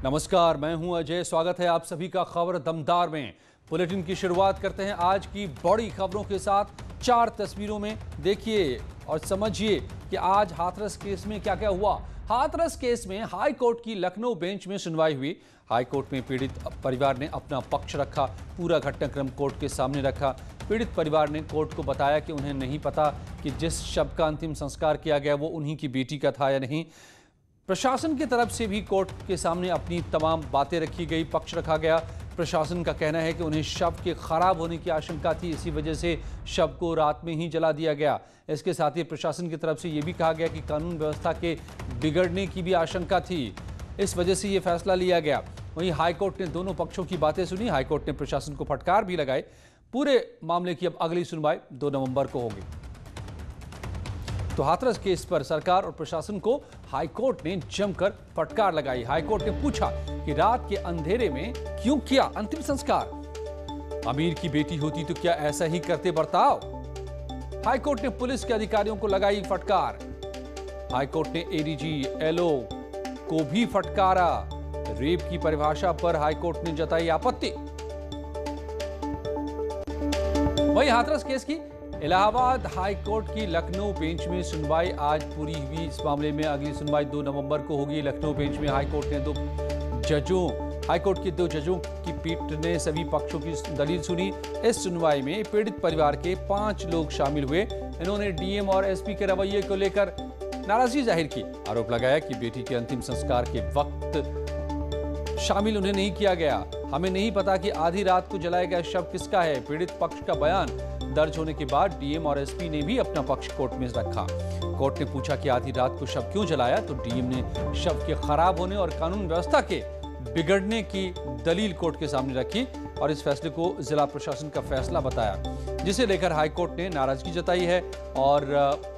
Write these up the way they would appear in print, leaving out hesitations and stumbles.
नमस्कार, मैं हूं अजय। स्वागत है आप सभी का खबर दमदार में। बुलेटिन की शुरुआत करते हैं आज की बड़ी खबरों के साथ। 4 तस्वीरों में देखिए और समझिए कि आज हाथरस केस में क्या क्या हुआ। हाथरस केस में हाई कोर्ट की लखनऊ बेंच में सुनवाई हुई। हाई कोर्ट में पीड़ित परिवार ने अपना पक्ष रखा, पूरा घटनाक्रम कोर्ट के सामने रखा। पीड़ित परिवार ने कोर्ट को बताया कि उन्हें नहीं पता कि जिस शव का अंतिम संस्कार किया गया वो उन्हीं की बेटी का था या नहीं। प्रशासन की तरफ से भी कोर्ट के सामने अपनी तमाम बातें रखी गई, पक्ष रखा गया। प्रशासन का कहना है कि उन्हें शव के खराब होने की आशंका थी, इसी वजह से शव को रात में ही जला दिया गया। इसके साथ ही प्रशासन की तरफ से यह भी कहा गया कि कानून व्यवस्था के बिगड़ने की भी आशंका थी, इस वजह से ये फैसला लिया गया। वहीं हाईकोर्ट ने दोनों पक्षों की बातें सुनी। हाईकोर्ट ने प्रशासन को फटकार भी लगाई। पूरे मामले की अब अगली सुनवाई 2 नवंबर को होगी। तो हाथरस केस पर सरकार और प्रशासन को हाईकोर्ट ने जमकर फटकार लगाई। हाईकोर्ट ने पूछा कि रात के अंधेरे में क्यों किया अंतिम संस्कार। अमीर की बेटी होती तो क्या ऐसा ही करते बर्ताव। हाईकोर्ट ने पुलिस के अधिकारियों को लगाई फटकार। हाईकोर्ट ने एडीजी एलओ को भी फटकारा। रेप की परिभाषा पर हाईकोर्ट ने जताई आपत्ति। वहीं हाथरस केस की इलाहाबाद हाई कोर्ट की लखनऊ बेंच में सुनवाई आज पूरी हुई। इस मामले में अगली सुनवाई 2 नवंबर को होगी। लखनऊ बेंच में हाई कोर्ट के 2 जजों की पीठ ने सभी पक्षों की दलील सुनी। इस सुनवाई में पीड़ित परिवार के 5 लोग शामिल हुए। इन्होंने डीएम और एसपी के रवैये को लेकर नाराजगी जाहिर की। आरोप लगाया कि बेटी के अंतिम संस्कार के वक्त शामिल उन्हें नहीं किया गया। हमें नहीं पता कि आधी रात को जलाया गया शव किसका है। पीड़ित पक्ष का बयान दर्ज होने के बाद डीएम और एसपी ने भी अपना पक्ष कोर्ट में रखा। कोर्ट ने पूछा कि आधी रात को शव क्यों जलाया, तो डीएम ने शव के खराब होने और कानून व्यवस्था के बिगड़ने की दलील कोर्ट के सामने रखी और इस फैसले को जिला प्रशासन का फैसला बताया, जिसे लेकर हाईकोर्ट ने नाराजगी जताई है और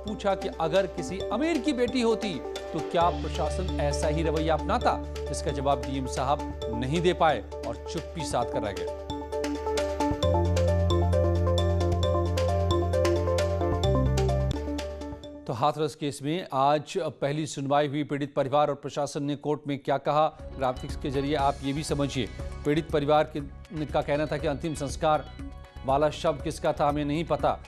पूछा कि अगर किसी अमीर की बेटी होती तो क्या प्रशासन ऐसा ही रवैया अपनाता। इसका जवाब डीएम साहब नहीं दे पाए और चुप्पी साध कर रह गए। तो हाथरस केस में आज पहली सुनवाई हुई। पीड़ित परिवार और प्रशासन ने कोर्ट में क्या कहा, ग्राफिक्स के जरिए आप ये भी समझिए। पीड़ित परिवार का कहना था कि अंतिम संस्कार वाला शव किसका था हमें नहीं पता।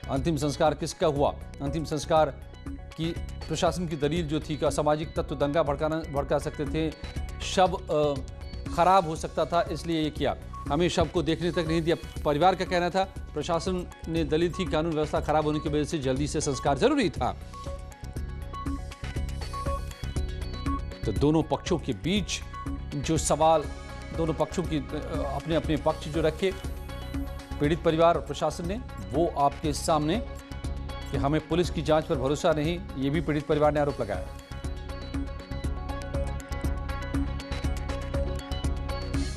अंतिम संस्कार किसका हुआ, अंतिम संस्कार की प्रशासन की दलील जो थी कि असामाजिक तत्व दंगा भड़का सकते थे, शव खराब हो सकता था, इसलिए ये किया। हमें शव को देखने तक नहीं दिया, परिवार का कहना था। प्रशासन ने दलील थी कानून व्यवस्था खराब होने की वजह से जल्दी से संस्कार जरूरी था। तो दोनों पक्षों के बीच जो सवाल, दोनों पक्षों की अपने अपने पक्ष जो रखे पीड़ित परिवार और प्रशासन ने, वो आपके सामने कि हमें पुलिस की जांच पर भरोसा नहीं, ये भी पीड़ित परिवार ने आरोप लगाया।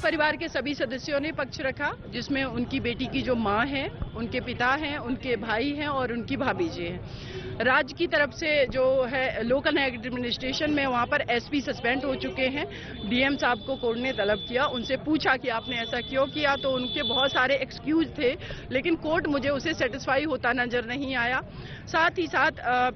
परिवार के सभी सदस्यों ने पक्ष रखा, जिसमें उनकी बेटी की जो मां है, उनके पिता हैं, उनके भाई हैं और उनकी भाभी जी हैं। राज्य की तरफ से जो है लोकल एडमिनिस्ट्रेशन में वहां पर एसपी सस्पेंड हो चुके हैं। डीएम साहब को कोर्ट ने तलब किया, उनसे पूछा कि आपने ऐसा क्यों किया, तो उनके बहुत सारे एक्सक्यूज थे, लेकिन कोर्ट मुझे उसे सेटिस्फाई होता नजर नहीं आया। साथ ही साथ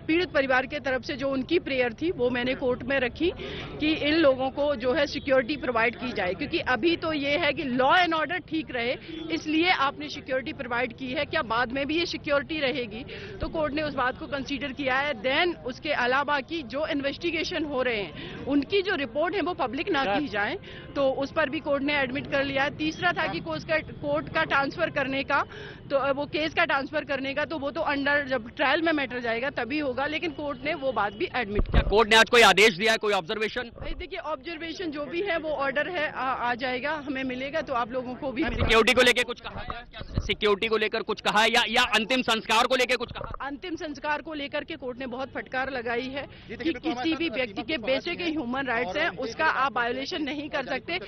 पीड़ित परिवार के तरफ से जो उनकी प्रेयर थी वो मैंने कोर्ट में रखी कि इन लोगों को जो है सिक्योरिटी प्रोवाइड की जाए, क्योंकि अभी तो ये है कि लॉ एंड ऑर्डर ठीक रहे, इसलिए आपने सिक्योरिटी प्रोवाइड की है। क्या बाद में भी ये सिक्योरिटी रहेगी? तो कोर्ट ने उस बात को कंसीडर किया है। देन उसके अलावा की जो इन्वेस्टिगेशन हो रहे हैं उनकी जो रिपोर्ट है वो पब्लिक ना की जाए, तो उस पर भी कोर्ट ने एडमिट कर लिया है। तीसरा था कि कोर्ट का ट्रांसफर करने का, तो वो केस का ट्रांसफर करने का, तो वो तो अंडर जब ट्रायल में मैटर जाएगा तभी होगा, लेकिन कोर्ट ने वो बात भी एडमिट किया। कोर्ट ने आज कोई आदेश दिया है, कोई ऑब्जर्वेशन? देखिए, ऑब्जर्वेशन जो भी है वो ऑर्डर है, आ जाएगा, हमें मिलेगा तो आप लोगों को भी मिलेगा। सिक्योरिटी को लेकर कुछ कहा है? सिक्योरिटी को लेकर कुछ कहा है या अंतिम संस्कार को लेकर कुछ कहा? अंतिम संस्कार को लेकर के कोर्ट ने बहुत फटकार लगाई है कि किसी भी व्यक्ति के बेसिक ह्यूमन राइट्स हैं, उसका आप वायोलेशन नहीं कर सकते।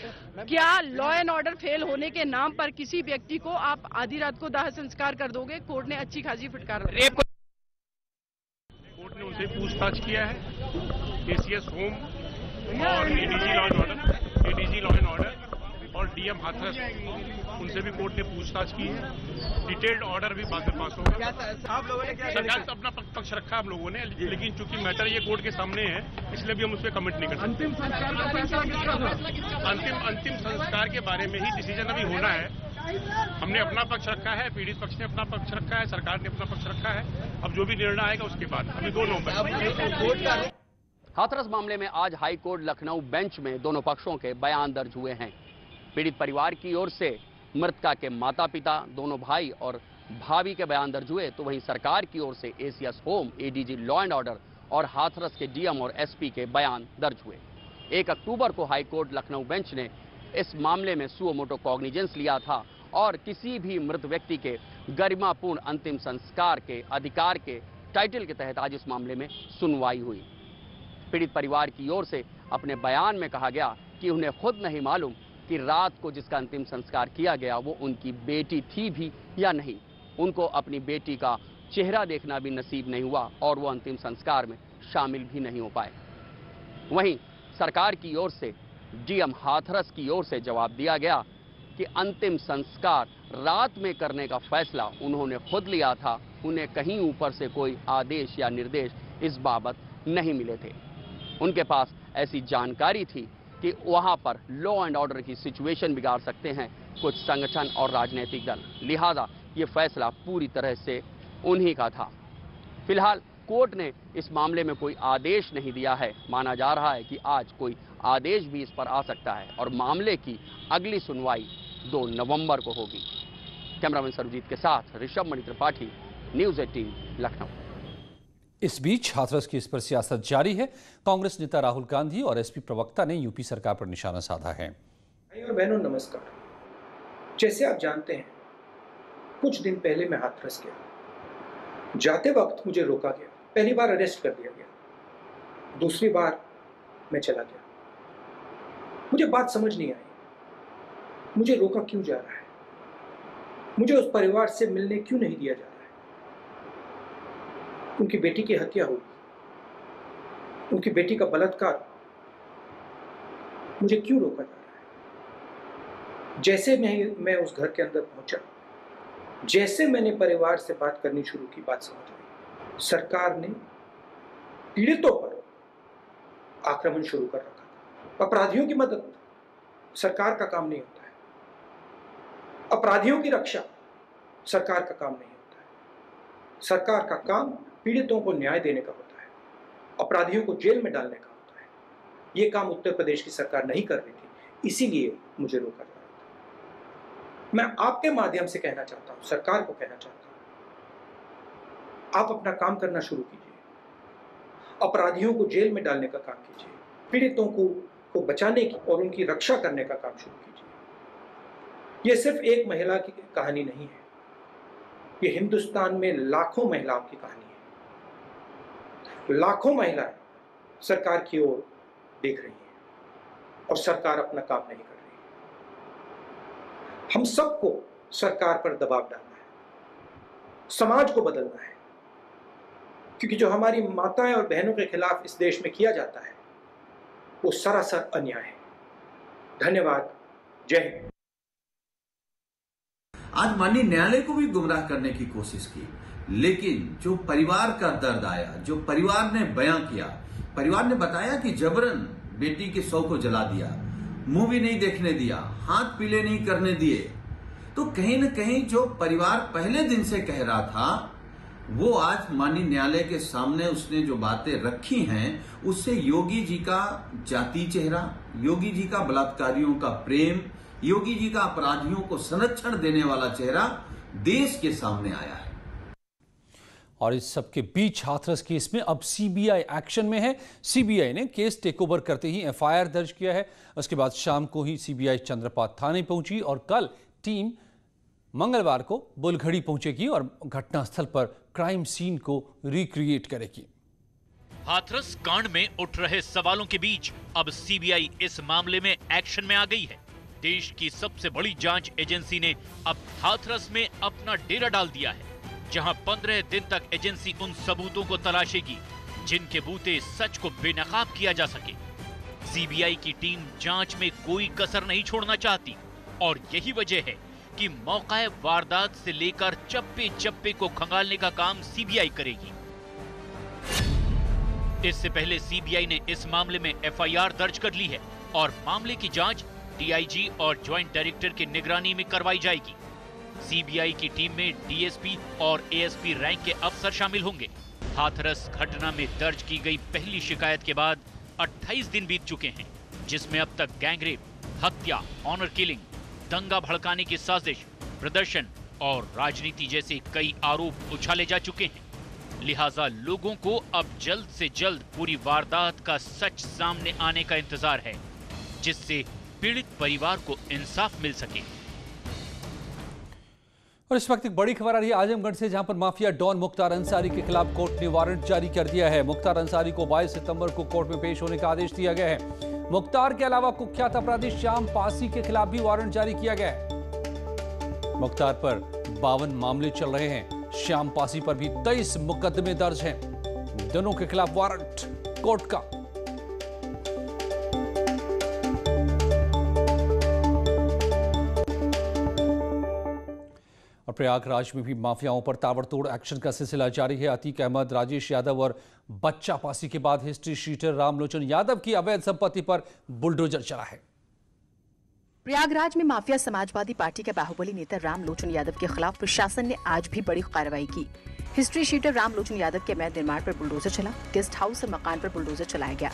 क्या लॉ एंड ऑर्डर फेल होने के नाम पर किसी व्यक्ति को आप आधी रात को दाह संस्कार कर दोगे? कोर्ट ने अच्छी खासी फटकार लगाई। कोर्ट ने उनसे पूछताछ किया है, एसीएस होम और एडीजी लॉ एंड ऑर्डर और डीएम हाथरस, उनसे भी कोर्ट ने पूछताछ की है। डिटेल्ड ऑर्डर भी बाद में पास होगा। आप लोगों ने क्या सरकार से अपना पक्ष रखा हम लोगों ने, लेकिन चूंकि मैटर ये कोर्ट के सामने है, इसलिए भी हम उस पर कमेंट नहीं कर सकते। अंतिम संस्कार का फैसला किसका था? अंतिम संस्कार के बारे में ही डिसीजन अभी होना है। हमने अपना पक्ष रखा है, पीड़ित पक्ष ने अपना पक्ष रखा है, सरकार ने अपना पक्ष रखा है। अब जो भी निर्णय आएगा उसके बाद, अभी 2 नवंबर। हाथरस मामले में आज हाई कोर्ट लखनऊ बेंच में दोनों पक्षों के बयान दर्ज हुए हैं। पीड़ित परिवार की ओर से मृतका के माता पिता, दोनों भाई और भाभी के बयान दर्ज हुए, तो वहीं सरकार की ओर से ACS home, ADG law and order और हाथरस के डीएम और एसपी के बयान दर्ज हुए। 1 अक्टूबर को हाई कोर्ट लखनऊ बेंच ने इस मामले में सुओ मोटो कॉग्निजेंस लिया था और किसी भी मृत व्यक्ति के गरिमापूर्ण अंतिम संस्कार के अधिकार के टाइटल के तहत आज इस मामले में सुनवाई हुई। पीड़ित परिवार की ओर से अपने बयान में कहा गया कि उन्हें खुद नहीं मालूम कि रात को जिसका अंतिम संस्कार किया गया वो उनकी बेटी थी भी या नहीं। उनको अपनी बेटी का चेहरा देखना भी नसीब नहीं हुआ और वो अंतिम संस्कार में शामिल भी नहीं हो पाए। वहीं सरकार की ओर से डीएम हाथरस की ओर से जवाब दिया गया कि अंतिम संस्कार रात में करने का फैसला उन्होंने खुद लिया था, उन्हें कहीं ऊपर से कोई आदेश या निर्देश इस बाबत नहीं मिले थे। उनके पास ऐसी जानकारी थी कि वहां पर लॉ एंड ऑर्डर की सिचुएशन बिगाड़ सकते हैं कुछ संगठन और राजनीतिक दल, लिहाजा ये फैसला पूरी तरह से उन्हीं का था। फिलहाल कोर्ट ने इस मामले में कोई आदेश नहीं दिया है। माना जा रहा है कि आज कोई आदेश भी इस पर आ सकता है और मामले की अगली सुनवाई 2 नवंबर को होगी। कैमरामैन सर्वजीत के साथ ऋषभ मणि त्रिपाठी, न्यूज़ 18 लखनऊ। इस बीच हाथरस केस पर सियासत जारी है। कांग्रेस नेता राहुल गांधी और एसपी प्रवक्ता ने यूपी सरकार पर निशाना साधा है। भाई और बहनों नमस्कार। जैसे आप जानते हैं, कुछ दिन पहले मैं हाथरस गया। जाते वक्त मुझे रोका गया। पहली बार अरेस्ट कर दिया गया, दूसरी बार मैं चला गया। मुझे बात समझ नहीं आई, मुझे रोका क्यों जा रहा है, मुझे उस परिवार से मिलने क्यों नहीं दिया जा रहा है। उनकी बेटी की हत्या हुई, उनकी बेटी का बलात्कार, मुझे क्यों रोका जा रहा है। जैसे मैं उस घर के अंदर पहुंचा, जैसे मैंने परिवार से बात करनी शुरू की, बात समझ आई। सरकार ने पीड़ितों पर आक्रमण शुरू कर रखा था। अपराधियों की मदद सरकार का काम नहीं होता है, अपराधियों की रक्षा सरकार का काम नहीं होता है। सरकार का काम पीड़ितों को न्याय देने का होता है, अपराधियों को जेल में डालने का होता है। ये काम उत्तर प्रदेश की सरकार नहीं कर रही थी, इसीलिए मुझे रोका जा रहा था। मैं आपके माध्यम से कहना चाहता हूं, सरकार को कहना चाहता हूं, आप अपना काम करना शुरू कीजिए। अपराधियों को जेल में डालने का काम कीजिए, पीड़ितों को बचाने की और उनकी रक्षा करने का काम शुरू कीजिए। यह सिर्फ एक महिला की कहानी नहीं है, ये हिंदुस्तान में लाखों महिलाओं की कहानी है। लाखों महिलाएं सरकार की ओर देख रही हैं और सरकार अपना काम नहीं कर रही है। हम सबको सरकार पर दबाव डालना है, समाज को बदलना है, क्योंकि जो हमारी माताएं और बहनों के खिलाफ इस देश में किया जाता है वो सरासर अन्याय है। धन्यवाद। जय हिंद। आज माननीय न्यायालय को भी गुमराह करने की कोशिश की, लेकिन जो परिवार का दर्द आया, जो परिवार ने बयां किया, परिवार ने बताया कि जबरन बेटी के शव को जला दिया, मुंह भी नहीं देखने दिया, हाथ पीले नहीं करने दिए। तो कहीं न कहीं जो परिवार पहले दिन से कह रहा था वो आज माननीय न्यायालय के सामने उसने जो बातें रखी हैं उससे योगी जी का जाति चेहरा, योगी जी का बलात्कारियों का प्रेम, योगी जी का अपराधियों को संरक्षण देने वाला चेहरा देश के सामने आया है। और इस सबके बीच हाथरस केस में अब सीबीआई एक्शन में है। सीबीआई ने केस टेक ओवर करते ही एफआईआर दर्ज किया है। उसके बाद शाम को ही सीबीआई चंद्रपात थाने पहुंची और कल टीम मंगलवार को बुलघड़ी पहुंचेगी और घटनास्थल पर क्राइम सीन को रिक्रिएट करेगी। हाथरस कांड में उठ रहे सवालों के बीच अब सीबीआई इस मामले में एक्शन में आ गई है। देश की सबसे बड़ी जांच एजेंसी ने अब हाथरस में अपना डेरा डाल दिया है, जहां 15 दिन तक एजेंसी उन सबूतों को तलाशेगी जिनके बूते सच को बेनकाब किया जा सके। सीबीआई की टीम जांच में कोई कसर नहीं छोड़ना चाहती। और यही वजह है कि मौका वारदात से लेकर चप्पे चप्पे को खंगालने का काम सीबीआई करेगी। इससे पहले सीबीआई ने इस मामले में एफआईआर दर्ज कर ली है और मामले की जांच डीआईजी और ज्वाइंट डायरेक्टर की निगरानी में करवाई जाएगी। सीबीआई की टीम में डीएसपी और एएसपी रैंक के अफसर शामिल होंगे। हाथरस घटना में दर्ज की गई पहली शिकायत के बाद 28 दिन बीत चुके हैं, जिसमें अब तक गैंगरेप, हत्या, ऑनर किलिंग, दंगा भड़काने की साजिश, प्रदर्शन और राजनीति जैसे कई आरोप उछाले जा चुके हैं। लिहाजा लोगों को अब जल्द से जल्द पूरी वारदात का सच सामने आने का इंतजार है, जिससे पीड़ित परिवार को इंसाफ मिल सके। और इस वक्त एक बड़ी खबर आ रही है आजमगढ़ से, जहां पर माफिया डॉन मुख्तार अंसारी के खिलाफ कोर्ट ने वारंट जारी कर दिया है। मुख्तार अंसारी को 22 सितंबर को कोर्ट में पेश होने का आदेश दिया गया है। मुख्तार के अलावा कुख्यात अपराधी श्याम पासी के खिलाफ भी वारंट जारी किया गया है। मुख्तार पर 52 मामले चल रहे हैं। श्याम पासी पर भी 23 मुकदमे दर्ज हैं। दोनों के खिलाफ वारंट कोर्ट का। और प्रयागराज में भी माफियाओं पर ताबड़तोड़ एक्शन का सिलसिला जारी है। अतीक अहमद, राजेश यादव और बच्चा पासी के बाद हिस्ट्री शीटर रामलोचन यादव की अवैध संपत्ति पर बुलडोजर चला है। प्रयागराज में माफिया समाजवादी पार्टी के बाहुबली नेता रामलोचन यादव के खिलाफ प्रशासन ने आज भी बड़ी कार्रवाई की। हिस्ट्री शीटर रामलोचन यादव के अवैध निर्माण पर बुलडोजर चला। गेस्ट हाउस और मकान पर बुलडोजर चलाया गया।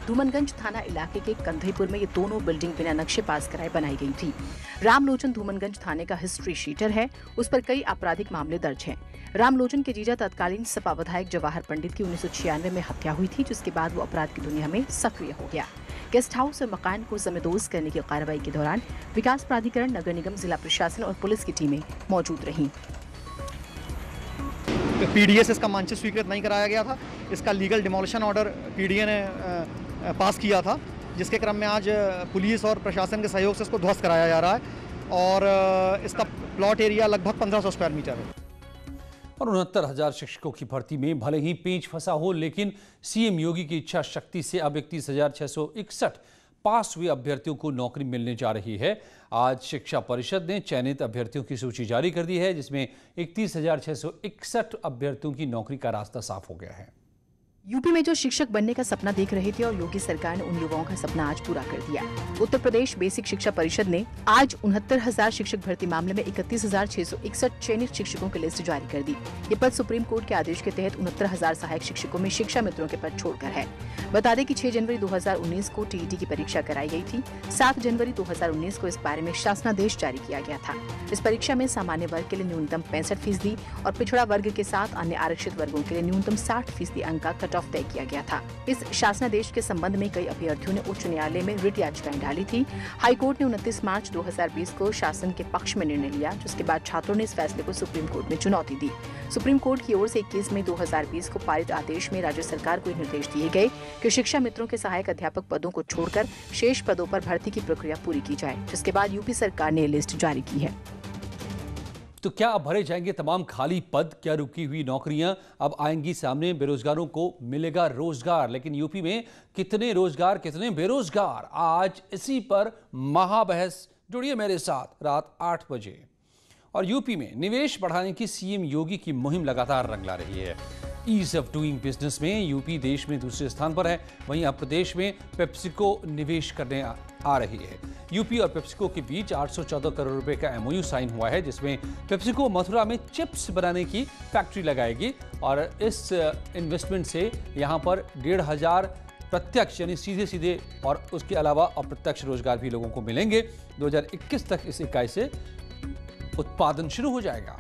धूमनगंज थाना इलाके के कंधईपुर में ये दोनों बिल्डिंग बिना नक्शे पास कराए बनाई गई थी। रामलोचन धूमनगंज थाने का हिस्ट्री शीटर है। उस पर कई आपराधिक मामले दर्ज हैं। रामलोचन के जीजा तत्कालीन सपा विधायक जवाहर पंडित की 1996 में हत्या हुई थी, जिसके बाद वो अपराध की दुनिया में सक्रिय हो गया। गेस्ट हाउस और मकान को जमींदोज करने की कार्रवाई के दौरान विकास प्राधिकरण, नगर निगम, जिला प्रशासन और पुलिस की टीमें मौजूद रहीं। पीडीएस इसका मानचित्र स्वीकृत नहीं कराया गया था। इसका लीगल डिमोलिशन ऑर्डर पीडीए ने पास किया था, जिसके क्रम में आज पुलिस और प्रशासन के सहयोग से इसको ध्वस्त कराया जा रहा है और इसका प्लॉट एरिया लगभग 1500 स्क्वायर मीटर है। और 69,000 शिक्षकों की भर्ती में भले ही पेंच फंसा हो, लेकिन सीएम योगी की इच्छा शक्ति से अब 31,661 पास हुए अभ्यर्थियों को नौकरी मिलने जा रही है। आज शिक्षा परिषद ने चयनित अभ्यर्थियों की सूची जारी कर दी है, जिसमें 31,661 अभ्यर्थियों की नौकरी का रास्ता साफ हो गया है। यूपी में जो शिक्षक बनने का सपना देख रहे थे और योगी सरकार ने उन युवाओं का सपना आज पूरा कर दिया। उत्तर प्रदेश बेसिक शिक्षा परिषद ने आज 69,000 शिक्षक भर्ती मामले में 31,661 चयनित शिक्षकों की लिस्ट जारी कर दी। ये पद सुप्रीम कोर्ट के आदेश के तहत 69,000 सहायक शिक्षकों में शिक्षा मित्रों के पद छोड़कर है। बता दें कि 6 जनवरी 2019 को टीईटी की परीक्षा कराई गई थी। 7 जनवरी 2019 को इस बारे में शासनादेश जारी किया गया था। इस परीक्षा में सामान्य वर्ग के लिए न्यूनतम 65% और पिछड़ा वर्ग के साथ अन्य आरक्षित वर्गों के लिए न्यूनतम 60% अंक का कट ऑफ तय किया गया था। इस शासनादेश के संबंध में कई अभ्यर्थियों ने उच्च न्यायालय में रिट याचिकाएं डाली थी। हाईकोर्ट ने 29 मार्च 2020 को शासन के पक्ष में निर्णय लिया, जिसके बाद छात्रों ने इस फैसले को सुप्रीम कोर्ट में चुनौती दी। सुप्रीम कोर्ट की ओर से 21 मई 2020 को पारित आदेश में राज्य सरकार को निर्देश दिए गए कि शिक्षा मित्रों के सहायक अध्यापक पदों को छोड़कर शेष पदों पर भर्ती की प्रक्रिया पूरी की जाए, जिसके बाद यूपी सरकार ने लिस्ट जारी की है। तो क्या अब भरे जाएंगे तमाम खाली पद? क्या रुकी हुई नौकरियां अब आएंगी सामने? बेरोजगारों को मिलेगा रोजगार, लेकिन यूपी में कितने रोजगार, कितने बेरोजगार? आज इसी पर महाबहस। जुड़िए मेरे साथ रात 8 बजे। और यूपी में निवेश बढ़ाने की सीएम योगी की मुहिम लगातार रंग ला रही है। ईज ऑफ डूइंग बिजनेस में यूपी देश में दूसरे स्थान पर है। वहीं अब प्रदेश में पेप्सिको निवेश करने आ रही है। यूपी और पेप्सिको के बीच 814 करोड़ रुपए का एमओयू साइन हुआ है, जिसमें पेप्सिको मथुरा में चिप्स बनाने की फैक्ट्री लगाएगी और इस इन्वेस्टमेंट से यहां पर 1,500 प्रत्यक्ष यानी सीधे और उसके अलावा अप्रत्यक्ष रोजगार भी लोगों को मिलेंगे। 2021 तक इस इकाई से उत्पादन शुरू हो जाएगा।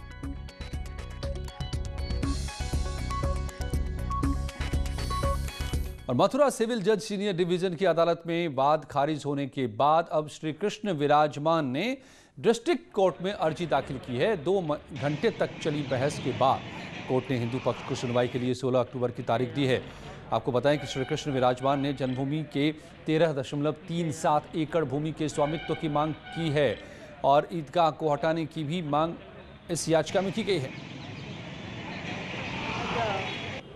और मथुरा सिविल जज सीनियर डिवीजन की अदालत में वाद खारिज होने के बाद अब श्री कृष्ण विराजमान ने डिस्ट्रिक्ट कोर्ट में अर्जी दाखिल की है। 2 घंटे तक चली बहस के बाद कोर्ट ने हिंदू पक्ष को सुनवाई के लिए 16 अक्टूबर की तारीख दी है। आपको बताएं कि श्री कृष्ण विराजमान ने जन्मभूमि के 13.37 एकड़ भूमि के स्वामित्व की मांग की है और ईदगाह को हटाने की भी मांग इस याचिका में की गई है।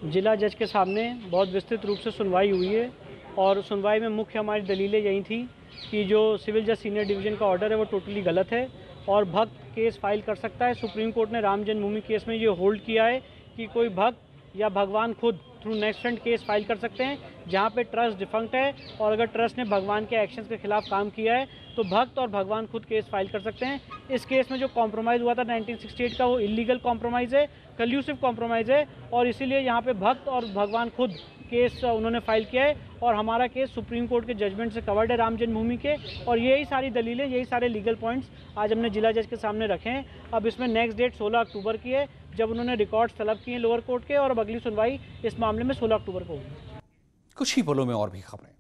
जिला जज के सामने बहुत विस्तृत रूप से सुनवाई हुई है और सुनवाई में मुख्य हमारी दलीलें यही थी कि जो सिविल जज सीनियर डिवीज़न का ऑर्डर है वो टोटली गलत है और भक्त केस फाइल कर सकता है। सुप्रीम कोर्ट ने राम जन्मभूमि केस में ये होल्ड किया है कि कोई भक्त या भगवान खुद थ्रू नेक्स्ट केस फाइल कर सकते हैं जहां पे ट्रस्ट डिफंक्ट है और अगर ट्रस्ट ने भगवान के एक्शंस के खिलाफ काम किया है तो भक्त और भगवान खुद केस फाइल कर सकते हैं। इस केस में जो कॉम्प्रोमाइज़ हुआ था 1968 का वो इलीगल कॉम्प्रोमाइज़ है, कल्यूसिव कॉम्प्रोमाइज़ है और इसीलिए यहाँ पे भक्त और भगवान खुद केस उन्होंने फाइल किया है और हमारा केस सुप्रीम कोर्ट के जजमेंट से कवर्ड है राम जन्मभूमि के और यही सारी दलीलें, यही सारे लीगल पॉइंट्स आज हमने जिला जज के सामने रखे हैं। अब इसमें नेक्स्ट डेट 16 अक्टूबर की है जब उन्होंने रिकॉर्ड्स तलब किए लोअर कोर्ट के और अब अगली सुनवाई इस मामले में 16 अक्टूबर को होगी। कुछ ही पलों में और भी खबरें।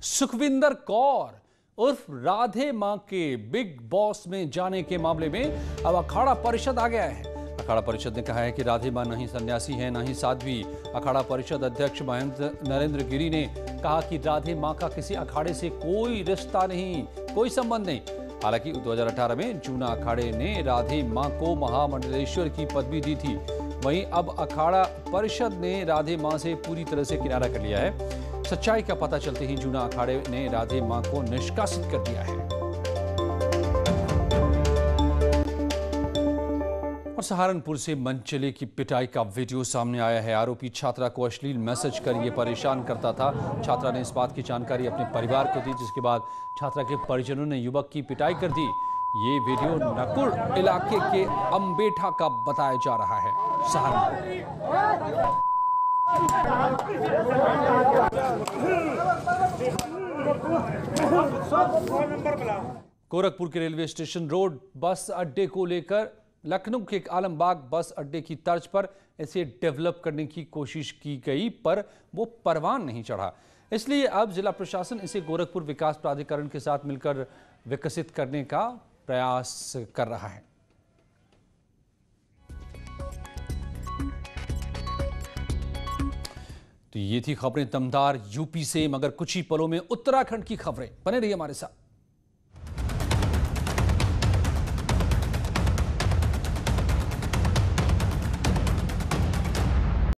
सुखविंदर कौर उर्फ राधे मां के बिग बॉस में जाने के मामले में अब अखाड़ा परिषद आ गया है। अखाड़ा परिषद ने कहा है कि राधे मां नहीं सन्यासी है न ही साध्वी। अखाड़ा परिषद अध्यक्ष महेंद्र नरेंद्र गिरी ने कहा कि राधे मां का किसी अखाड़े से कोई रिश्ता नहीं, कोई संबंध नहीं। हालांकि 2018 में जूना अखाड़े ने राधे मां को महामंडलेश्वर की पदवी दी थी। वहीं अब अखाड़ा परिषद ने राधे मां से पूरी तरह से किनारा कर लिया है। सच्चाई का पता चलते ही जूना अखाड़े ने राधे मां को निष्कासित कर दिया है। और सहारनपुर से मनचले की पिटाई का वीडियो सामने आया है। आरोपी छात्रा को अश्लील मैसेज कर ये परेशान करता था। छात्रा ने इस बात की जानकारी अपने परिवार को दी, जिसके बाद छात्रा के परिजनों ने युवक की पिटाई कर दी। ये वीडियो नकुड़ इलाके के अंबेठा का बताया जा रहा है। सहारनपुर गोरखपुर के रेलवे स्टेशन रोड बस अड्डे को लेकर लखनऊ के आलमबाग बस अड्डे की तर्ज पर इसे डेवलप करने की कोशिश की गई पर वो परवान नहीं चढ़ा। इसलिए अब जिला प्रशासन इसे गोरखपुर विकास प्राधिकरण के साथ मिलकर विकसित करने का प्रयास कर रहा है। तो ये थी खबरें दमदार यूपी से, मगर कुछ ही पलों में उत्तराखंड की खबरें। बने रहिए हमारे साथ।